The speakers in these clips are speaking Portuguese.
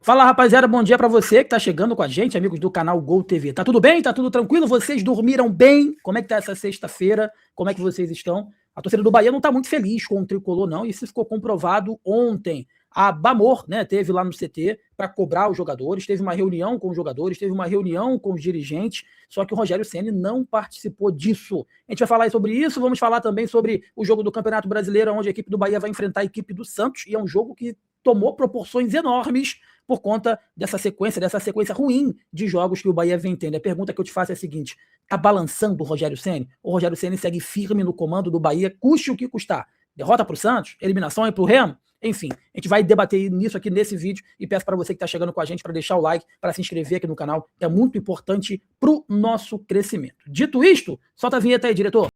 Fala, rapaziada, bom dia pra você que tá chegando com a gente, amigos do canal Gol TV. Tá tudo bem? Tá tudo tranquilo? Vocês dormiram bem? Como é que tá essa sexta-feira? Como é que vocês estão? A torcida do Bahia não tá muito feliz com o tricolor, não. Isso ficou comprovado ontem. A Bamor, né, teve lá no CT para cobrar os jogadores, teve uma reunião com os jogadores, teve uma reunião com os dirigentes, só que o Rogério Ceni não participou disso. A gente vai falar sobre isso, vamos falar também sobre o jogo do Campeonato Brasileiro, onde a equipe do Bahia vai enfrentar a equipe do Santos, e é um jogo que tomou proporções enormes por conta dessa sequência ruim de jogos que o Bahia vem tendo. A pergunta que eu te faço é a seguinte: tá balançando o Rogério Ceni? O Rogério Ceni segue firme no comando do Bahia, custe o que custar. Derrota para o Santos? Eliminação aí para o Remo? Enfim, a gente vai debater nisso aqui nesse vídeo e peço para você que está chegando com a gente para deixar o like, para se inscrever aqui no canal, que é muito importante para o nosso crescimento. Dito isto, solta a vinheta aí, diretor.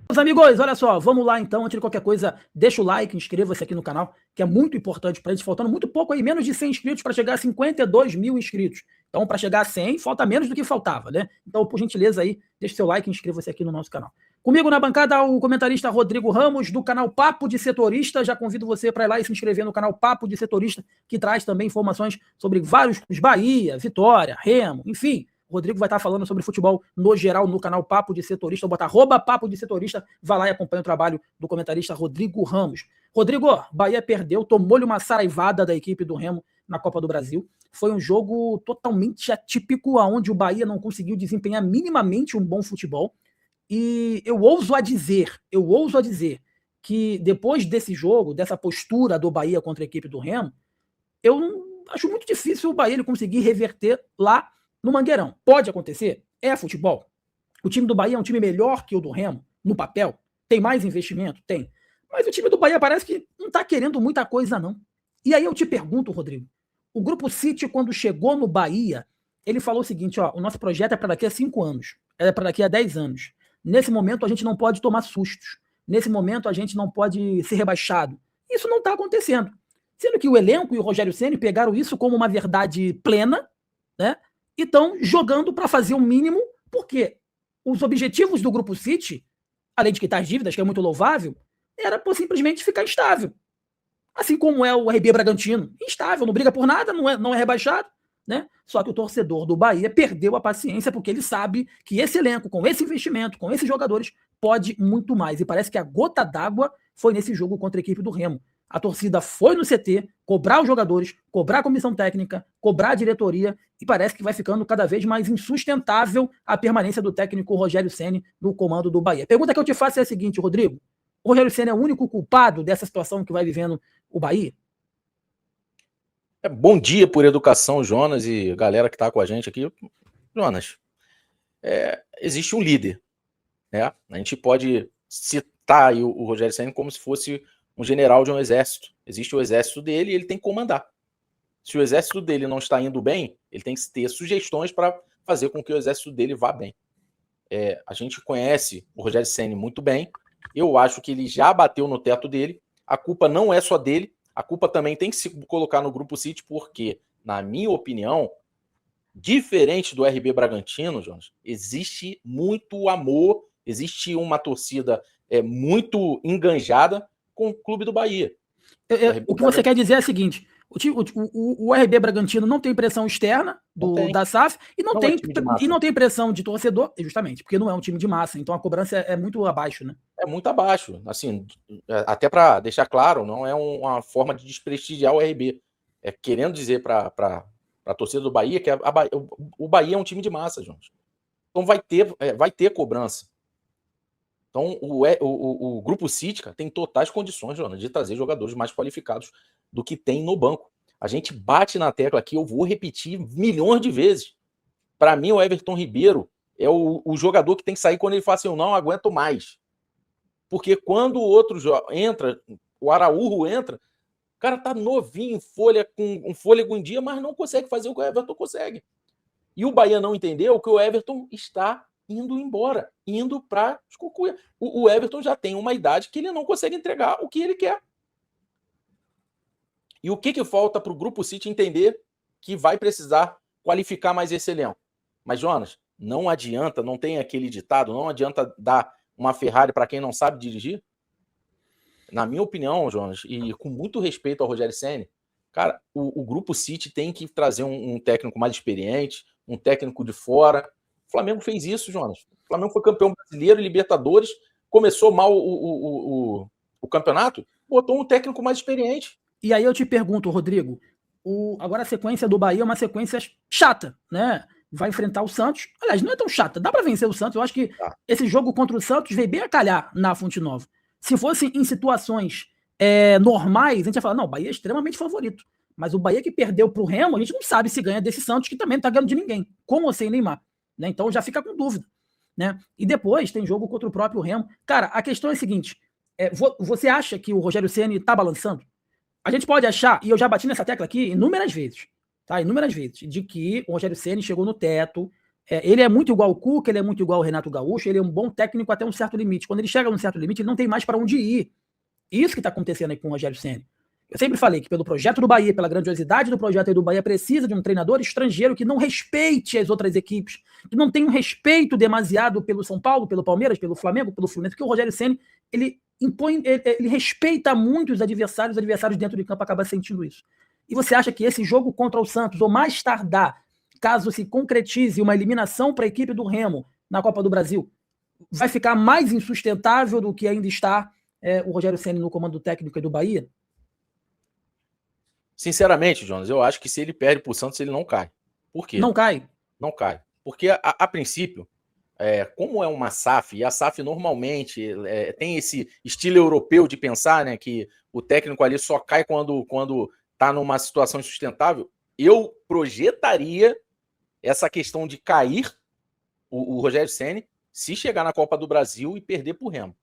Meus amigos, olha só, vamos lá então, antes de qualquer coisa, deixa o like, inscreva-se aqui no canal, que é muito importante pra gente, faltando muito pouco aí, menos de 100 inscritos para chegar a 52 mil inscritos. Então, para chegar a 100, falta menos do que faltava, né? Então, por gentileza aí, deixa seu like e inscreva-se aqui no nosso canal. Comigo na bancada, o comentarista Rodrigo Ramos, do canal Papo de Setorista. Já convido você para ir lá e se inscrever no canal Papo de Setorista, que traz também informações sobre vários clubes, Bahia, Vitória, Remo, enfim. O Rodrigo vai estar falando sobre futebol no geral no canal Papo de Setorista. Vou botar @Papo de Setorista. Vai lá e acompanha o trabalho do comentarista Rodrigo Ramos. Rodrigo, Bahia perdeu, tomou-lhe uma saraivada da equipe do Remo na Copa do Brasil. Foi um jogo totalmente atípico, onde o Bahia não conseguiu desempenhar minimamente um bom futebol. E eu ouso a dizer que depois desse jogo, dessa postura do Bahia contra a equipe do Remo, eu acho muito difícil o Bahia ele conseguir reverter lá no Mangueirão. Pode acontecer? É futebol. O time do Bahia é um time melhor que o do Remo, no papel. Tem mais investimento? Tem. Mas o time do Bahia parece que não está querendo muita coisa, não. E aí eu te pergunto, Rodrigo, o Grupo City, quando chegou no Bahia, ele falou o seguinte: ó, o nosso projeto é para daqui a 5 anos, é para daqui a 10 anos. Nesse momento a gente não pode tomar sustos. Nesse momento a gente não pode ser rebaixado. Isso não está acontecendo. Sendo que o elenco e o Rogério Ceni pegaram isso como uma verdade plena, né? E estão jogando para fazer o mínimo, porque os objetivos do Grupo City, além de quitar as dívidas, que é muito louvável, era simplesmente ficar estável. Assim como é o RB Bragantino, instável, não briga por nada, não é rebaixado, né? Só que o torcedor do Bahia perdeu a paciência, porque ele sabe que esse elenco, com esse investimento, com esses jogadores, pode muito mais. E parece que a gota d'água foi nesse jogo contra a equipe do Remo. A torcida foi no CT cobrar os jogadores, cobrar a comissão técnica, cobrar a diretoria, e parece que vai ficando cada vez mais insustentável a permanência do técnico Rogério Ceni no comando do Bahia. A pergunta que eu te faço é a seguinte, Rodrigo: o Rogério Ceni é o único culpado dessa situação que vai vivendo o Bahia? Bom dia por educação, Jonas e galera que está com a gente aqui. Jonas, existe um líder, né? A gente pode citar aí o Rogério Ceni como se fosse um general de um exército. Existe o exército dele e ele tem que comandar. Se o exército dele não está indo bem, ele tem que ter sugestões para fazer com que o exército dele vá bem. A gente conhece o Rogério Ceni muito bem. Eu acho que ele já bateu no teto dele. A culpa não é só dele. A culpa também tem que se colocar no Grupo City, porque, na minha opinião, diferente do RB Bragantino, Jonas, existe muito amor, existe uma torcida muito enganjada com o clube do Bahia. O que você quer dizer é o seguinte: o RB Bragantino não tem pressão externa da SAF e não tem pressão de torcedor, justamente, porque não é um time de massa, então a cobrança é muito abaixo, né? É muito abaixo. Assim, até para deixar claro, não é uma forma de desprestigiar o RB. É querendo dizer para a torcida do Bahia que o Bahia é um time de massa, Jonas. Então vai ter cobrança. Então o Grupo City tem totais condições, Jonas, de trazer jogadores mais qualificados do que tem no banco. A gente bate na tecla aqui, eu vou repetir milhões de vezes. Para mim, o Everton Ribeiro é o jogador que tem que sair quando ele fala assim: eu não aguento mais. Porque quando o outro entra, o Araújo entra, o cara tá novinho, com um fôlego em dia, mas não consegue fazer o que o Everton consegue. E o Bahia não entendeu que o Everton está indo embora, indo para os Cucuia. O Everton já tem uma idade que ele não consegue entregar o que ele quer. E o que falta para o Grupo City entender que vai precisar qualificar mais esse elenco? Mas, Jonas, não adianta, não tem aquele ditado, não adianta dar uma Ferrari para quem não sabe dirigir. na minha opinião, Jonas, e com muito respeito ao Rogério Ceni, cara, o Grupo City tem que trazer um técnico mais experiente, um técnico de fora. O Flamengo fez isso, Jonas. O Flamengo foi campeão brasileiro e Libertadores, começou mal o campeonato, botou um técnico mais experiente. E aí eu te pergunto, Rodrigo, agora a sequência do Bahia é uma sequência chata, né? Vai enfrentar o Santos. Aliás, não é tão chata, dá para vencer o Santos. Eu acho que esse jogo contra o Santos veio bem a calhar na Fonte Nova. Se fosse em situações normais, a gente ia falar, não, o Bahia é extremamente favorito. Mas o Bahia que perdeu pro Remo, a gente não sabe se ganha desse Santos, que também não tá ganhando de ninguém, com ou sem Neymar. Né? Então já fica com dúvida. Né? E depois tem jogo contra o próprio Remo. Cara, a questão é a seguinte, você acha que o Rogério Ceni tá balançando? A gente pode achar, e eu já bati nessa tecla aqui inúmeras vezes, tá? Inúmeras vezes, de que o Rogério Ceni chegou no teto. Ele é muito igual ao Cuca, ele é muito igual ao Renato Gaúcho, ele é um bom técnico até um certo limite. Quando ele chega num certo limite, ele não tem mais para onde ir. Isso que está acontecendo aí com o Rogério Ceni. Eu sempre falei que pelo projeto do Bahia, pela grandiosidade do projeto do Bahia, precisa de um treinador estrangeiro que não respeite as outras equipes, que não tenha um respeito demasiado pelo São Paulo, pelo Palmeiras, pelo Flamengo, pelo Fluminense, porque o Rogério Ceni, ele respeita muito os adversários dentro de campo acabam sentindo isso. E você acha que esse jogo contra o Santos, ou mais tardar, caso se concretize uma eliminação para a equipe do Remo na Copa do Brasil, vai ficar mais insustentável do que ainda está o Rogério Ceni no comando técnico do Bahia? Sinceramente, Jonas, eu acho que se ele perde para o Santos, ele não cai. Por quê? Não cai? Não cai. Porque, a princípio, como é uma SAF, e a SAF normalmente tem esse estilo europeu de pensar, né, que o técnico ali só cai quando está numa situação insustentável, eu projetaria essa questão de cair o Rogério Ceni se chegar na Copa do Brasil e perder para o Remo.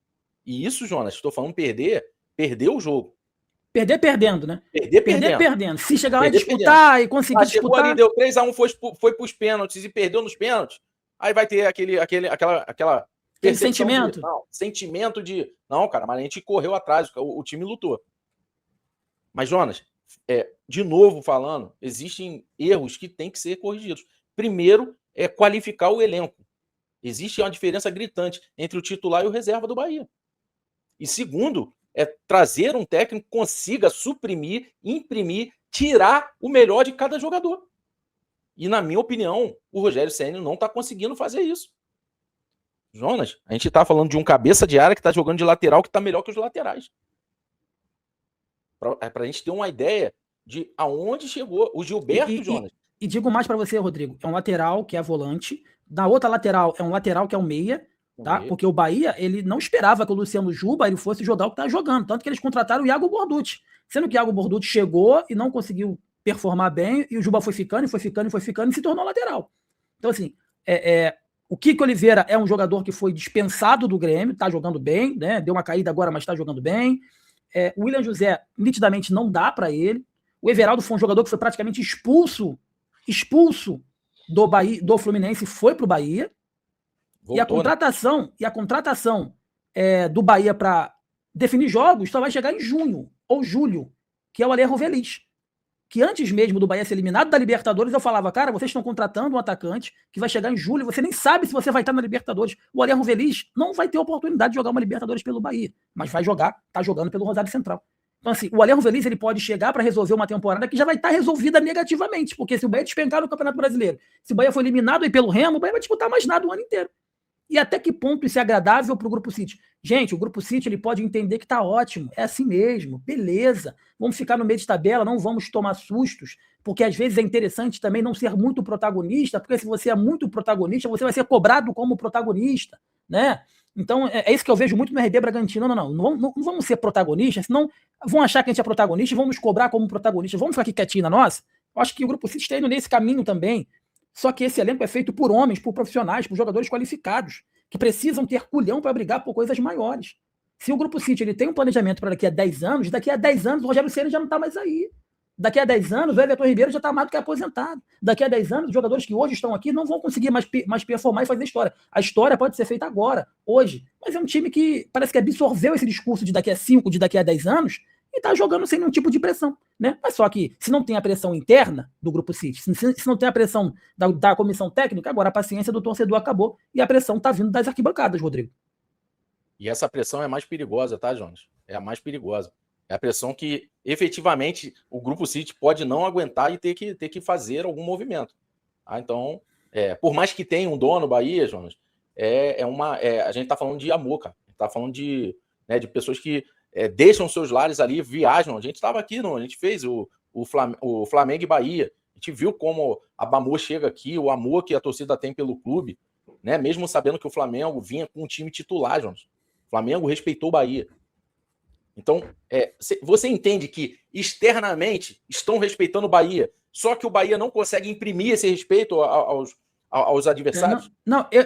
E isso, Jonas, estou falando perder o jogo. Perder perdendo, né? Perder perdendo. Se chegar lá e disputar e conseguir disputar... Ali, deu 3-1, foi para os pênaltis e perdeu nos pênaltis, aí vai ter aquele sentimento. Sentimento de... Não, cara, mas a gente correu atrás, o time lutou. Mas, Jonas, de novo falando, existem erros que têm que ser corrigidos. Primeiro, qualificar o elenco. Existe uma diferença gritante entre o titular e o reserva do Bahia. E segundo, trazer um técnico que consiga suprimir, imprimir, tirar o melhor de cada jogador. E, na minha opinião, o Rogério Ceni não está conseguindo fazer isso. Jonas, a gente está falando de um cabeça de área que está jogando de lateral que está melhor que os laterais. Para a gente ter uma ideia de aonde chegou o Gilberto, Jonas. E digo mais para você, Rodrigo, é um lateral que é volante, na outra lateral é um lateral que é um meia, tá? Porque o Bahia, ele não esperava que o Luciano Juba ele fosse jogar o que tá jogando, tanto que eles contrataram o Iago Borducci, sendo que o Iago Borducci chegou e não conseguiu performar bem, e o Juba foi ficando e se tornou lateral. Então, assim, o Kiko Oliveira é um jogador que foi dispensado do Grêmio, tá jogando bem, né? Deu uma caída agora, mas tá jogando bem. O William José, nitidamente, não dá para ele. O Everaldo foi um jogador que foi praticamente expulso do Bahia, do Fluminense, foi pro Bahia. Voltou, e a contratação do Bahia para definir jogos só vai chegar em junho ou julho, que é o Alejo Veliz. Que antes mesmo do Bahia ser eliminado da Libertadores, eu falava, cara, vocês estão contratando um atacante que vai chegar em julho, você nem sabe se você vai estar na Libertadores. O Alejo Veliz não vai ter oportunidade de jogar uma Libertadores pelo Bahia, mas vai jogar, tá jogando pelo Rosário Central. Então, assim, o Alejo Veliz ele pode chegar para resolver uma temporada que já vai estar resolvida negativamente, porque se o Bahia despencar no Campeonato Brasileiro, se o Bahia for eliminado aí pelo Remo, o Bahia vai disputar mais nada o ano inteiro. E até que ponto isso é agradável para o Grupo City? Gente, o Grupo City ele pode entender que está ótimo, é assim mesmo, beleza. Vamos ficar no meio de tabela, não vamos tomar sustos, porque às vezes é interessante também não ser muito protagonista, porque se você é muito protagonista, você vai ser cobrado como protagonista, né? Então, é isso que eu vejo muito no RB Bragantino. Não vamos ser protagonistas, senão vão achar que a gente é protagonista e vão nos cobrar como protagonista. Vamos ficar aqui quietinho na nossa? Eu acho que o Grupo City está indo nesse caminho também. Só que esse elenco é feito por homens, por profissionais, por jogadores qualificados, que precisam ter culhão para brigar por coisas maiores. Se o Grupo City ele tem um planejamento para daqui a 10 anos, daqui a 10 anos o Rogério Ceni já não está mais aí. Daqui a 10 anos o Everton Ribeiro já está mais do que aposentado. Daqui a 10 anos os jogadores que hoje estão aqui não vão conseguir mais performar e fazer história. A história pode ser feita agora, hoje. Mas é um time que parece que absorveu esse discurso de daqui a 5, de daqui a 10 anos e está jogando sem nenhum tipo de pressão, né? Mas só que se não tem a pressão interna do Grupo City, se não tem a pressão da comissão técnica, agora a paciência do torcedor acabou e a pressão está vindo das arquibancadas, Rodrigo. E essa pressão é mais perigosa, tá, Jonas? É a mais perigosa. É a pressão que, efetivamente, o Grupo City pode não aguentar e ter que fazer algum movimento. Então, por mais que tenha um dono Bahia, Jonas, a gente está falando de amor, cara. A gente está falando de pessoas que deixam seus lares ali, viajam. A gente estava aqui, a gente fez o Flamengo e Bahia. A gente viu como a Bamor chega aqui, o amor que a torcida tem pelo clube, né? Mesmo sabendo que o Flamengo vinha com um time titular, Jonas. O Flamengo respeitou o Bahia. Então, você entende que externamente estão respeitando o Bahia, só que o Bahia não consegue imprimir esse respeito aos adversários?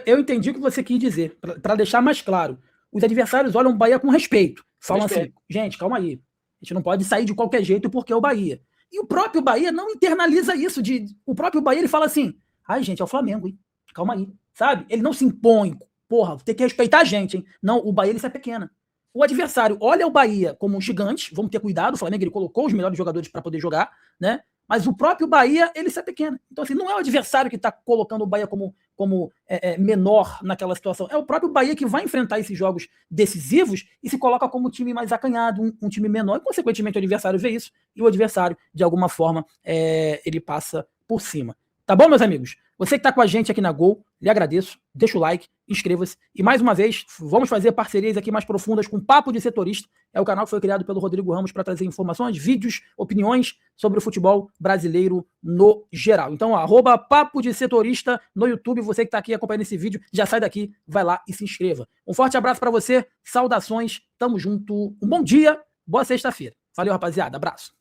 Eu entendi o que você quis dizer. Para deixar mais claro, os adversários olham o Bahia com respeito. Falam assim, gente, calma aí. A gente não pode sair de qualquer jeito porque é o Bahia. E o próprio Bahia não internaliza isso. O próprio Bahia ele fala assim, ai gente, é o Flamengo, hein? Calma aí. Sabe? Ele não se impõe. Porra, tem que respeitar a gente, hein? Não, o Bahia ele se pequena. O adversário olha o Bahia como um gigante, vamos ter cuidado, o Flamengo ele colocou os melhores jogadores para poder jogar, né? Mas o próprio Bahia, ele se pequena. Então, assim, não é o adversário que está colocando o Bahia como menor naquela situação. É o próprio Bahia que vai enfrentar esses jogos decisivos e se coloca como um time mais acanhado, um time menor. E, consequentemente, o adversário vê isso e o adversário, de alguma forma, ele passa por cima. Tá bom, meus amigos? Você que está com a gente aqui na Gol, lhe agradeço. Deixa o like, inscreva-se. E mais uma vez, vamos fazer parcerias aqui mais profundas com Papo de Setorista. É o canal que foi criado pelo Rodrigo Ramos para trazer informações, vídeos, opiniões sobre o futebol brasileiro no geral. Então, @Papo de Setorista no YouTube. Você que está aqui acompanhando esse vídeo, já sai daqui, vai lá e se inscreva. Um forte abraço para você. Saudações. Tamo junto. Um bom dia. Boa sexta-feira. Valeu, rapaziada. Abraço.